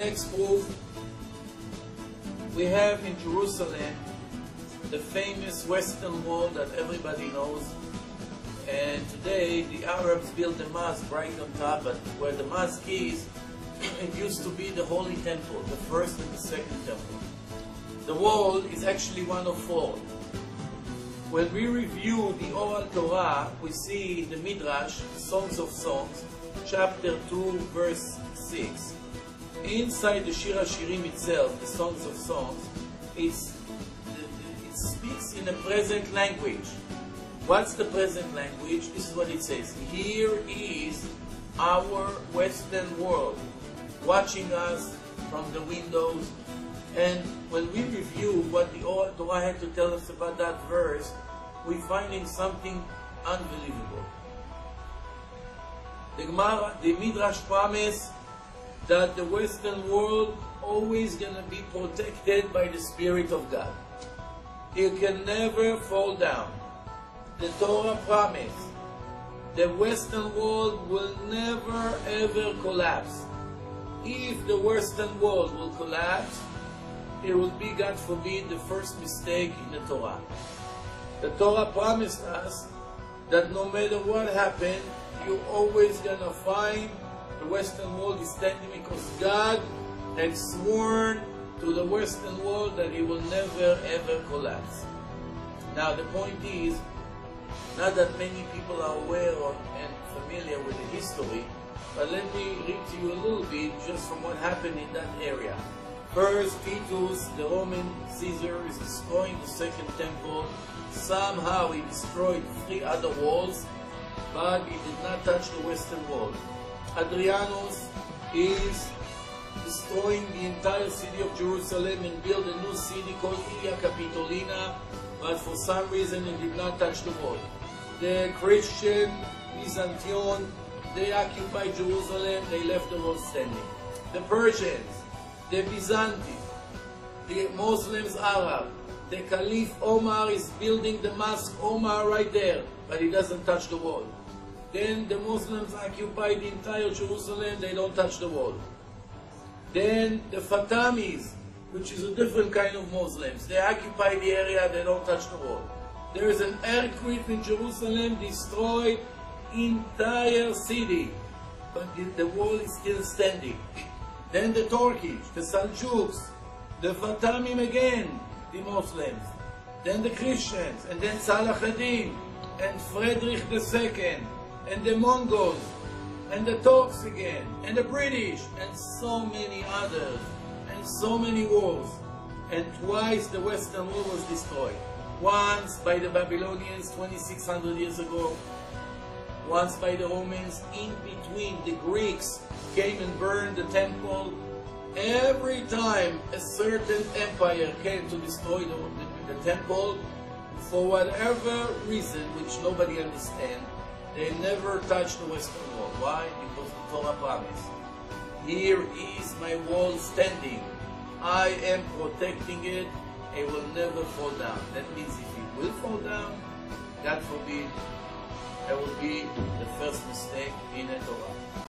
Next proof, we have in Jerusalem the famous Western Wall that everybody knows, and today the Arabs built a mosque right on top, but where the mosque is, it used to be the Holy Temple, the first and the second temple. The wall is actually one of four. When we review the oral Torah, we see in the Midrash, Songs of Songs, chapter 2, verse 6. Inside the Shir HaShirim itself, the Songs of Songs, it speaks in a present language. What's the present language? This is what it says. Here is our Western world watching us from the windows. And when we review what the oral Torah had to tell us about that verse, we're finding something unbelievable. The Midrash promise that the Western world always gonna be protected by the Spirit of God. It can never fall down. The Torah promise the Western world will never ever collapse. If the Western world will collapse, it will be, God forbid, the first mistake in the Torah. The Torah promised us that no matter what happened, you're always gonna find the Western world is standing because God had sworn to the Western world that it will never ever collapse. Now the point is, not that many people are aware of and familiar with the history, but let me read to you a little bit just from what happened in that area. First, Titus, the Roman Caesar, is destroying the second temple. Somehow he destroyed 3 other walls, but he did not touch the Western wall. Adrianus is destroying the entire city of Jerusalem and build a new city called Ilia Capitolina, but for some reason it did not touch the wall. The Christian Byzantium, they occupied Jerusalem, they left the wall standing. The Persians, the Byzantines, the Muslims, Arab, the Caliph Omar is building the mosque Omar right there, but he doesn't touch the wall. Then the Muslims occupy the entire Jerusalem, they don't touch the wall. Then the Fatamis, which is a different kind of Muslims, they occupy the area, they don't touch the wall. There is an earthquake in Jerusalem, destroyed entire city, but the wall is still standing. Then the Turkish, the Seljuks, the Fatamim again, the Muslims. Then the Christians, and then Salah ad-Din, and Frederick II, and the Mongols, and the Turks again, and the British, and so many others, and so many wars. And twice the Western wall was destroyed. Once by the Babylonians 2600 years ago, once by the Romans. In between, the Greeks came and burned the temple. Every time a certain empire came to destroy the temple, for whatever reason, which nobody understands, they never touched the Western wall. Why? Because the Torah promised. Here is my wall standing. I am protecting it. It will never fall down. That means if it will fall down, God forbid, that will be the first mistake in the Torah.